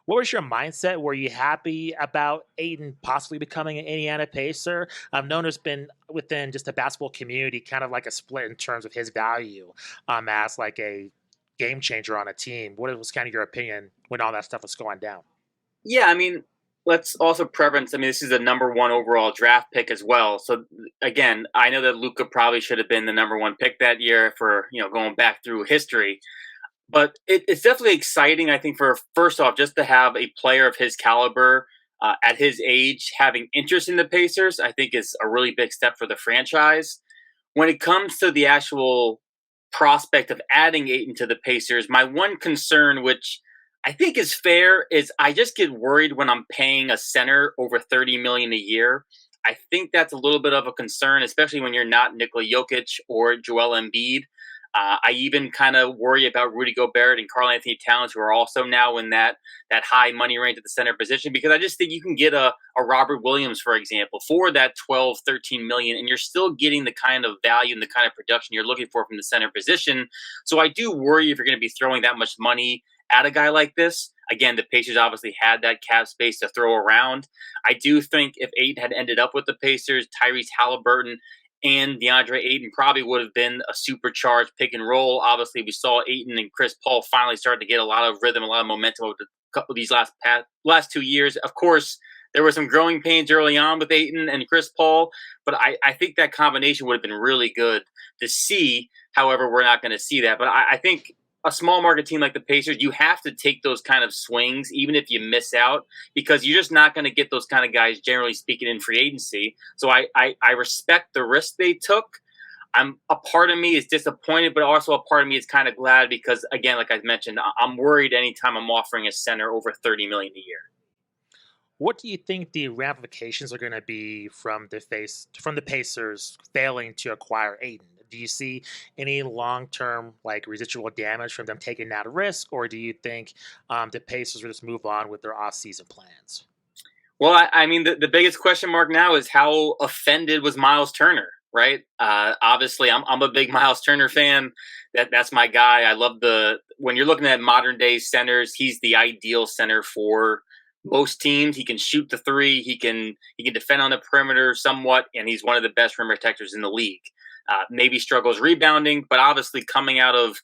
What was your mindset? Were you happy about Ayton possibly becoming an Indiana Pacer? I've known there's been within just the basketball community kind of like a split in terms of his value as like a game changer on a team. What was kind of your opinion when all that stuff was going down? Yeah, I mean, let's also preference. I mean, this is a number one overall draft pick as well. So again, I know that Luca probably should have been the number one pick that year for going back through history. But it's definitely exciting. I think for first off, just to have a player of his caliber at his age having interest in the Pacers, I think is a really big step for the franchise. When it comes to the actual prospect of adding Ayton to the Pacers, my one concern, which I think is fair, is I just get worried when I'm paying a center over 30 million a year. I think that's a little bit of a concern, especially when you're not Nikola Jokic or Joel Embiid. I even kind of worry about Rudy Gobert and Karl Anthony Towns, who are also now in that high money range at the center position, because I just think you can get a Robert Williams, for example, for that 12, 13 million, and you're still getting the kind of value and the kind of production you're looking for from the center position. So I do worry if you're going to be throwing that much money at a guy like this. Again, the Pacers obviously had that cap space to throw around. I do think if Ayton had ended up with the Pacers, Tyrese Halliburton and DeAndre Ayton probably would have been a supercharged pick and roll. Obviously, we saw Ayton and Chris Paul finally start to get a lot of rhythm, a lot of momentum over the couple of these last 2 years. Of course, there were some growing pains early on with Ayton and Chris Paul, but I think that combination would have been really good to see. However, we're not going to see that. But I think a small market team like the Pacers, you have to take those kind of swings, even if you miss out, because you're just not going to get those kind of guys, generally speaking, in free agency. So I respect the risk they took. A part of me is disappointed, but also a part of me is kind of glad because, again, like I mentioned, I'm worried anytime I'm offering a center over 30 million a year. What do you think the ramifications are going to be from the Pacers failing to acquire Aiden? Do you see any long-term like residual damage from them taking that risk, or do you think the Pacers will just move on with their off-season plans? Well, I mean, the biggest question mark now is how offended was Myles Turner, right? Obviously, I'm a big Myles Turner fan. That's my guy. I love when you're looking at modern day centers, he's the ideal center for most teams. He can shoot the three. He can defend on the perimeter somewhat, and he's one of the best rim protectors in the league. Maybe struggles rebounding, but obviously coming out of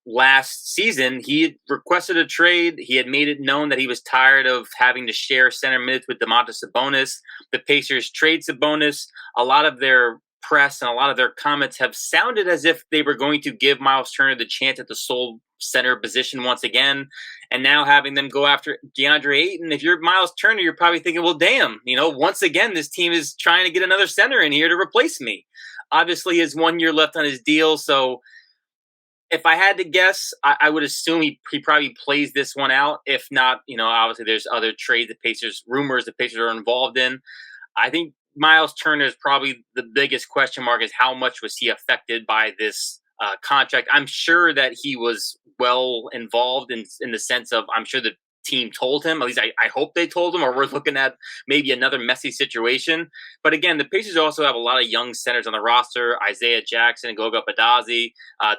last season, he had requested a trade. He had made it known that he was tired of having to share center minutes with Domantas Sabonis. The Pacers trade Sabonis. A lot of their press and a lot of their comments have sounded as if they were going to give Myles Turner the chance at the sole center position once again. And now having them go after DeAndre Ayton, if you're Myles Turner, you're probably thinking, well, damn, once again, this team is trying to get another center in here to replace me. Obviously, he has 1 year left on his deal, so if I had to guess, I would assume he probably plays this one out. If not, obviously there's other trades rumors the Pacers are involved in. I think Myles Turner is probably the biggest question mark is how much was he affected by this contract. I'm sure that he was well involved in the sense of I'm sure the team told him, at least I hope they told him, or we're looking at maybe another messy situation. But again, the Pacers also have a lot of young centers on the roster, Isaiah Jackson and Goga Badazi.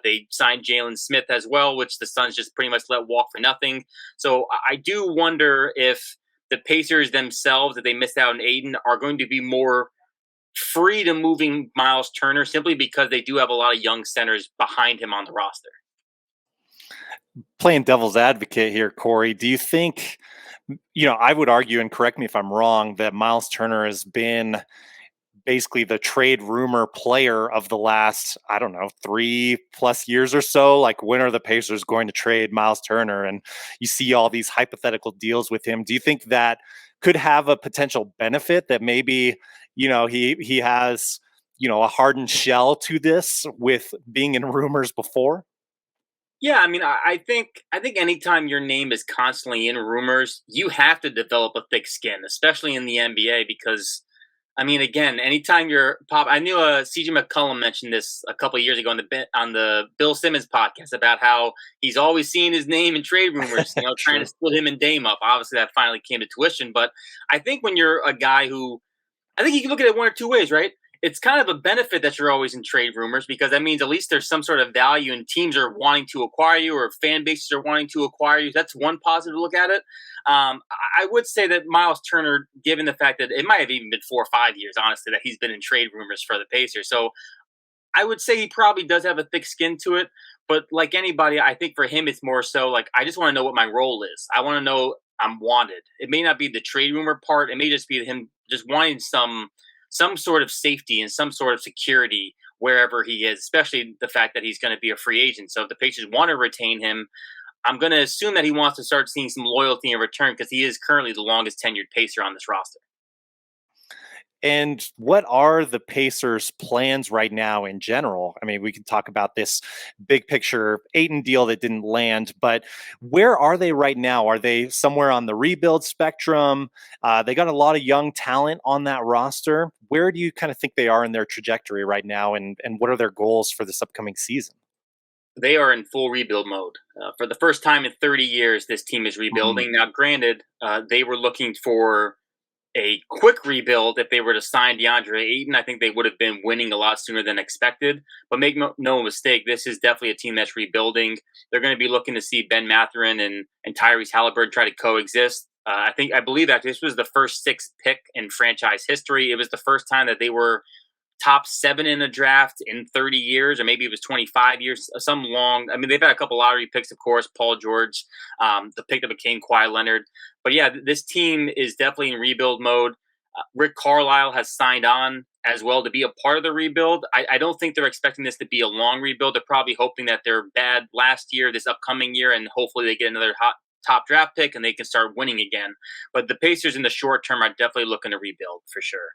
They signed Jalen Smith as well, which the Suns just pretty much let walk for nothing. So I do wonder if the Pacers themselves, if they missed out on Aiden, are going to be more free to moving Myles Turner simply because they do have a lot of young centers behind him on the roster. Playing devil's advocate here, Kory, do you think, I would argue, and correct me if I'm wrong, that Myles Turner has been basically the trade rumor player of the last, 3+ years or so? Like, when are the Pacers going to trade Myles Turner? And you see all these hypothetical deals with him. Do you think that could have a potential benefit that maybe, he has, a hardened shell to this with being in rumors before? Yeah, I mean, I think anytime your name is constantly in rumors, you have to develop a thick skin, especially in the NBA, because I mean, again, anytime you're pop, I knew CJ McCollum mentioned this a couple of years ago on the Bill Simmons podcast about how he's always seeing his name in trade rumors, trying to split him and Dame up. Obviously, that finally came to tuition, but I think when you're a guy who, I think you can look at it one or two ways, right? it's kind of a benefit that you're always in trade rumors, because that means at least there's some sort of value and teams are wanting to acquire you, or fan bases are wanting to acquire you. That's one positive look at it. I would say that Myles Turner, given the fact that it might have even been 4 or 5 years, honestly, that he's been in trade rumors for the Pacers. So I would say he probably does have a thick skin to it. But like anybody, I think for him, it's more so like, I just want to know what my role is. I want to know I'm wanted. It may not be the trade rumor part. It may just be him just wanting some sort of safety and some sort of security wherever he is, especially the fact that he's going to be a free agent. So if the Pacers want to retain him, I'm going to assume that he wants to start seeing some loyalty in return, because he is currently the longest tenured Pacer on this roster. And what are the Pacers' plans right now in general? I mean, we can talk about this big picture Ayton deal that didn't land, but where are they right now? Are they somewhere on the rebuild spectrum? They got a lot of young talent on that roster. Where do you kind of think they are in their trajectory right now, and what are their goals for this upcoming season? They are in full rebuild mode. For the first time in 30 years, this team is rebuilding. Now, granted, they were looking for a quick rebuild. If they were to sign DeAndre Ayton, I think they would have been winning a lot sooner than expected. But make no mistake, this is definitely a team that's rebuilding. They're going to be looking to see Ben Mathurin and Tyrese Halliburton try to coexist. I believe that this was the first 6th pick in franchise history. It was the first time that they were top 7 in a draft in 30 years, or maybe it was 25 years, some long. I mean, they've had a couple lottery picks, of course, Paul George, the pick that became Kawhi Leonard. But yeah, this team is definitely in rebuild mode. Rick Carlisle has signed on as well to be a part of the rebuild. I don't think they're expecting this to be a long rebuild. They're probably hoping that they're bad last year, this upcoming year, and hopefully they get another top draft pick and they can start winning again. But the Pacers in the short term are definitely looking to rebuild for sure.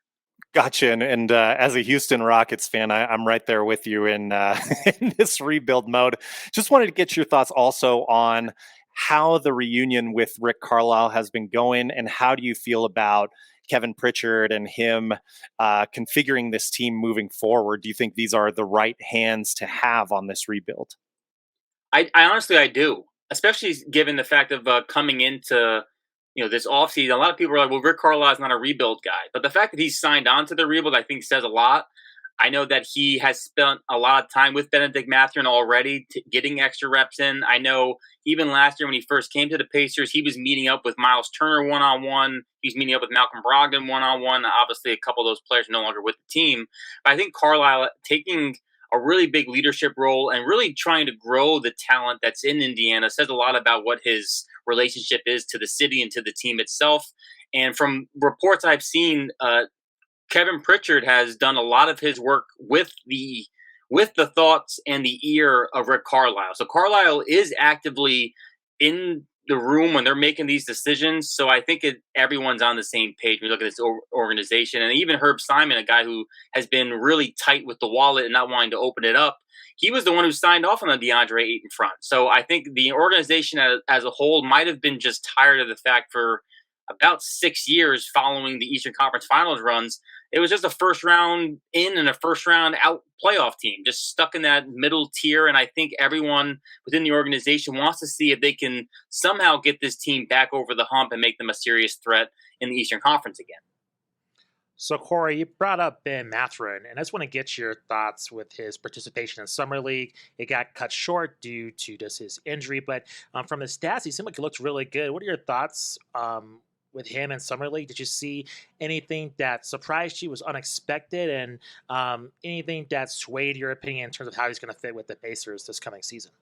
Gotcha. And as a Houston Rockets fan, I'm right there with you in, in this rebuild mode. Just wanted to get your thoughts also on how the reunion with Rick Carlisle has been going, and how do you feel about Kevin Pritchard and him configuring this team moving forward? Do you think these are the right hands to have on this rebuild? I honestly, I do, especially given the fact of coming into this offseason. A lot of people are like, well, Rick Carlisle is not a rebuild guy. But the fact that he's signed on to the rebuild, I think, says a lot. I know that he has spent a lot of time with Benedict Mathurin already, getting extra reps in. I know even last year when he first came to the Pacers, he was meeting up with Myles Turner one-on-one. He's meeting up with Malcolm Brogdon one-on-one. Obviously, a couple of those players are no longer with the team. But I think Carlisle taking a really big leadership role and really trying to grow the talent that's in Indiana says a lot about what his relationship is to the city and to the team itself. And from reports I've seen, Kevin Pritchard has done a lot of his work with the thoughts and the ear of Rick Carlisle. So Carlisle is actively in the room when they're making these decisions. So I think everyone's on the same page. We look at this organization, and even Herb Simon, a guy who has been really tight with the wallet and not wanting to open it up. He was the one who signed off on the DeAndre Ayton front. So I think the organization as a whole might have been just tired of the fact for about 6 years following the Eastern Conference Finals runs, it was just a first round in and a first round out playoff team, just stuck in that middle tier. And I think everyone within the organization wants to see if they can somehow get this team back over the hump and make them a serious threat in the Eastern Conference again. So, Kory, you brought up Ben Mathurin, and I just want to get your thoughts with his participation in Summer League. It got cut short due to just his injury, but from his stats, he seemed like he looked really good. What are your thoughts with him in Summer League? Did you see anything that surprised you, was unexpected, and anything that swayed your opinion in terms of how he's going to fit with the Pacers this coming season?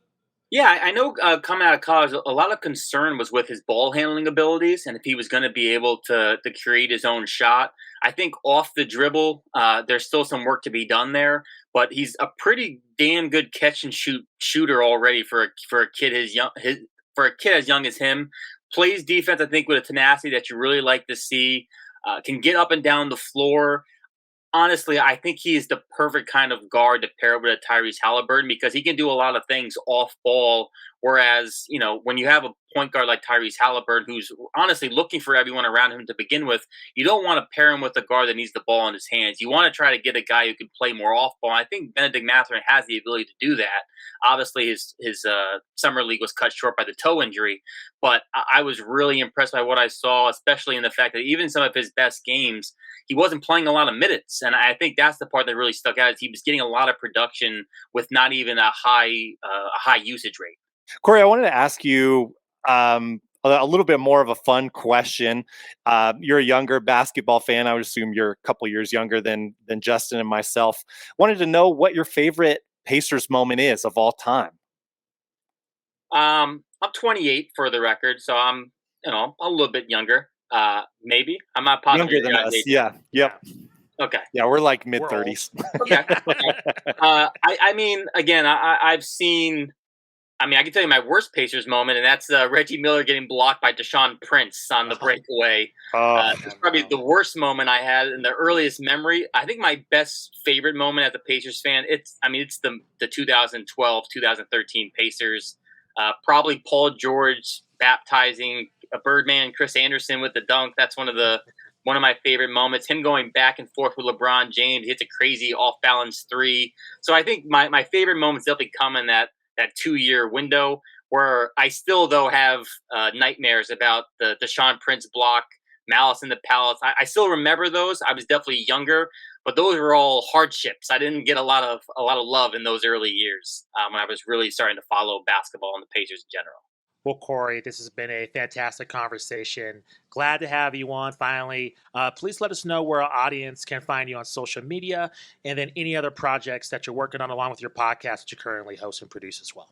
Yeah, I know coming out of college, a lot of concern was with his ball handling abilities and if he was going to be able to create his own shot. I think off the dribble, there's still some work to be done there, but he's a pretty damn good catch and shooter already for a kid as young as him. Plays defense, I think, with a tenacity that you really like to see. Can get up and down the floor. Honestly, I think he is the perfect kind of guard to pair with a Tyrese Halliburton, because he can do a lot of things off ball. Whereas, when you have a point guard like Tyrese Halliburton, who's honestly looking for everyone around him to begin with, you don't want to pair him with a guard that needs the ball in his hands. You want to try to get a guy who can play more off ball. And I think Benedict Mathurin has the ability to do that. Obviously, his summer league was cut short by the toe injury, but I was really impressed by what I saw, especially in the fact that even some of his best games, he wasn't playing a lot of minutes. And I think that's the part that really stuck out, is he was getting a lot of production with not even a high usage rate. Kory, I wanted to ask you a little bit more of a fun question. You're a younger basketball fan. I would assume you're a couple years younger than Justin and myself. Wanted to know what your favorite Pacers moment is of all time. I'm 28 for the record, so I'm a little bit younger. Maybe I'm not positive. Younger than us, yeah. Yep. Okay. Yeah, we're like mid-30s. Okay. I mean, again, I've seen. I mean, I can tell you my worst Pacers moment, and that's Reggie Miller getting blocked by Deshaun Prince on the breakaway. It's probably the worst moment I had in the earliest memory. I think my best favorite moment as a Pacers fan, it's the 2012-2013 Pacers. Probably Paul George baptizing a Birdman, Chris Anderson with the dunk. That's one of my favorite moments. Him going back and forth with LeBron James. He hits a crazy off-balance three. So I think my favorite moments definitely come in that 2-year window, where I still, though, have nightmares about the Deshaun Prince block, Malice in the Palace. I still remember those. I was definitely younger, but those were all hardships. I didn't get a lot of love in those early years when I was really starting to follow basketball and the Pacers in general. Well, Kory, this has been a fantastic conversation. Glad to have you on finally. Please let us know where our audience can find you on social media, and then any other projects that you're working on along with your podcast that you currently host and produce as well.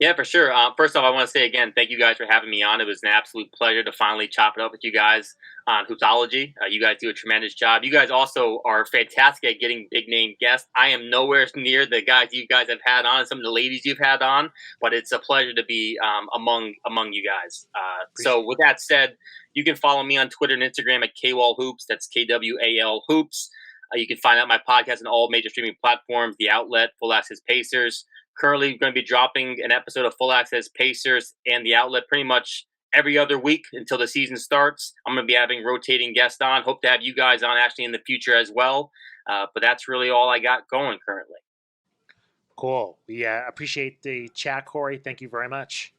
Yeah, for sure. First off, I want to say again, thank you guys for having me on. It was an absolute pleasure to finally chop it up with you guys on Hoopsology. You guys do a tremendous job. You guys also are fantastic at getting big name guests. I am nowhere near the guys you guys have had on, some of the ladies you've had on, but it's a pleasure to be among you guys. So with that said, you can follow me on Twitter and Instagram at kwalhoops. That's KWAL Hoops. You can find out my podcast on all major streaming platforms, The Outlet, Full Access Pacers. Currently going to be dropping an episode of Full Access Pacers and The Outlet pretty much every other week until the season starts. I'm going to be having rotating guests on. Hope to have you guys on actually in the future as well. But that's really all I got going currently. Cool. We appreciate the chat, Kory. Thank you very much.